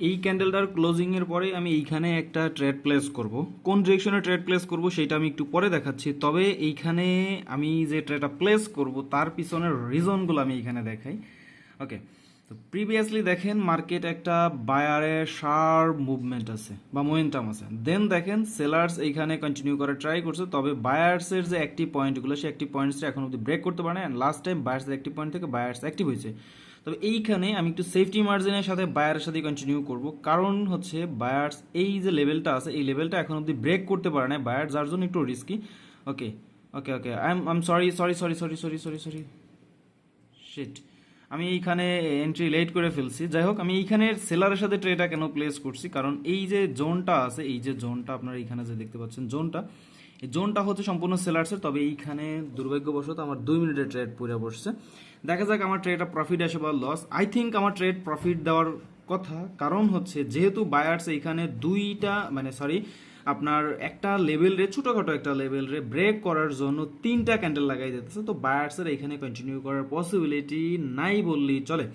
এই ক্যান্ডেলটার ক্লোজিং এর পরে আমি এইখানে একটা ট্রেড প্লেস করব। কোন ডিরেকশনে ট্রেড প্লেস করব সেটা আমি একটু পরে দেখাচ্ছি, তবে এইখানে আমি যে ট্রেডটা প্লেস করব তার পিছনের রিজনগুলো আমি এইখানে দেখাই। ওকে, তো প্রিভিয়াসলি দেখেন মার্কেট একটা বায়ারের শার্প মুভমেন্ট আছে বা মোমেন্টাম আছে, দেন দেখেন সেলার্স এইখানে কন্টিনিউ করে ট্রাই করছে, তবে বায়ার্সের যে অ্যাক্টিভ পয়েন্টগুলো সেই অ্যাক্টিভ পয়েন্টসটা এখন অব্দি ব্রেক করতে পারে না। অ্যান্ড লাস্ট টাইম বায়ার্সের অ্যাক্টিভ পয়েন্ট থেকে বায়ার্স অ্যাক্টিভ হয়েছে। তবে এইখানে আমি একটু সেফটি মার্জিনের সাথে বায়ারের সাথে কন্টিনিউ করব, কারণ হচ্ছে বায়ার্স এই যে লেভেলটা আছে এই লেভেলটা এখন অব্দি ব্রেক করতে পারে না বায়ার, যার জন্য একটু risky. Okay okay okay, I am sorry sorry sorry sorry sorry sorry sorry shit, আমি এইখানে এন্ট্রি লেট করে ফেলছি। যাই হোক, আমি এইখানে সেলারের সাথে ট্রেডটা কেন প্লেস করছি, কারণ এই যে জোনটা আছে, এই যে জোনটা আপনারা এইখানে যে দেখতে পাচ্ছেন জোনটা, এই জোনটা হচ্ছে সম্পূর্ণ সেলার্সের। তবে এইখানে দুর্ভাগ্যবশত আমার 2 মিনিটের ট্রেড পড়ে বসছে। দেখা যাক আমার ট্রেডটা প্রফিট আসে বা লস। আই থিঙ্ক আমার ট্রেড প্রফিট দেওয়ার কথা, কারণ হচ্ছে যেহেতু বায়ার্স এইখানে দুইটা মানে সরি আপনার একটা লেভেল রে, ছোটখাটো একটা লেভেল রে ব্রেক করার জন্য 3টা ক্যান্ডেল লাগাই দিতেছে, তো বায়ার্সের এখানে কন্টিনিউ করার পসিবিলিটি নাই বললেই চলে।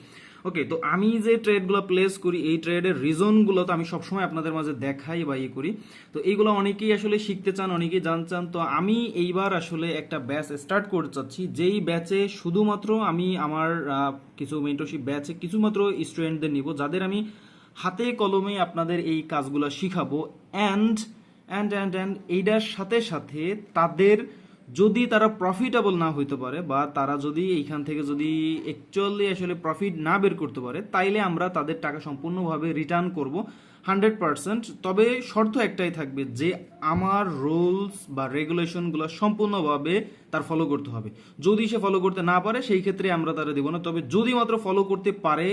ওকে, তো আমি যে ট্রেডগুলো প্লেস করি এই ট্রেডের রিজনগুলো তো আমি সবসময় আপনাদের মাঝে দেখাই বা ইয়ে করি, তো এইগুলো অনেকেই আসলে শিখতে চান, অনেকেই জানতে চান। তো আমি এইবার আসলে একটা ব্যাচ স্টার্ট করতে চাচ্ছি, যেই ব্যাচে শুধুমাত্র আমি আমার কিছু মেন্টরশিপ ব্যাচে কিছুমাত্র স্টুডেন্টদের নিব, যাদের আমি হাতে কলমে আপনাদের এই কাজগুলো শিখাবো। অ্যান্ড অ্যান্ড অ্যান্ড অ্যান্ড এইটার সাথে সাথে তাদের যদি তারা প্রফিটেবল না হইতে পারে বা তারা যদি এইখান থেকে যদি অ্যাকচুয়ালি আসলে প্রফিট না বের করতে পারে, তাইলে আমরা তাদের টাকা সম্পূর্ণভাবে রিটার্ন করব 100%। তবে শর্ত একটাই থাকবে যে আমার রুলস বা রেগুলেশনগুলো সম্পূর্ণভাবে তার ফলো করতে হবে। যদি সে ফলো করতে না পারে সেই ক্ষেত্রে আমরা তারা দেবো না, তবে যদি মাত্র ফলো করতে পারে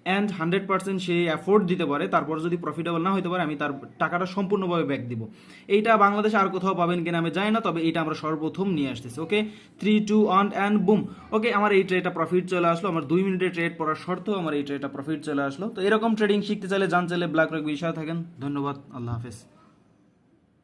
অ্যান্ড 100% সে অ্যাফোর্ড দিতে পারে, তারপর যদি প্রফিটেবল না হতে পারে আমি তার টাকাটা সম্পূর্ণভাবে ব্যাক দিব। এইটা বাংলাদেশে আর কোথাও পাবেন কিনা আমি জানি না, তবে এইটা আমরা সর্বপ্রথম নিয়ে আসতেছি। ওকে, 3 2 1 অ্যান্ড বুম। ওকে, আমার এই ট্রেডটা প্রফিট চলে আসলো, আমার 2 মিনিটের ট্রেড পড়ার শর্তেও আমার এই ট্রেডটা প্রফিট চলে আসলো। তো এরকম ট্রেডিং শিখতে চাইলে জানতে চাইলে ব্ল্যাক রক বিষয়ে থাকেন। ধন্যবাদ, আল্লাহ হাফেজ।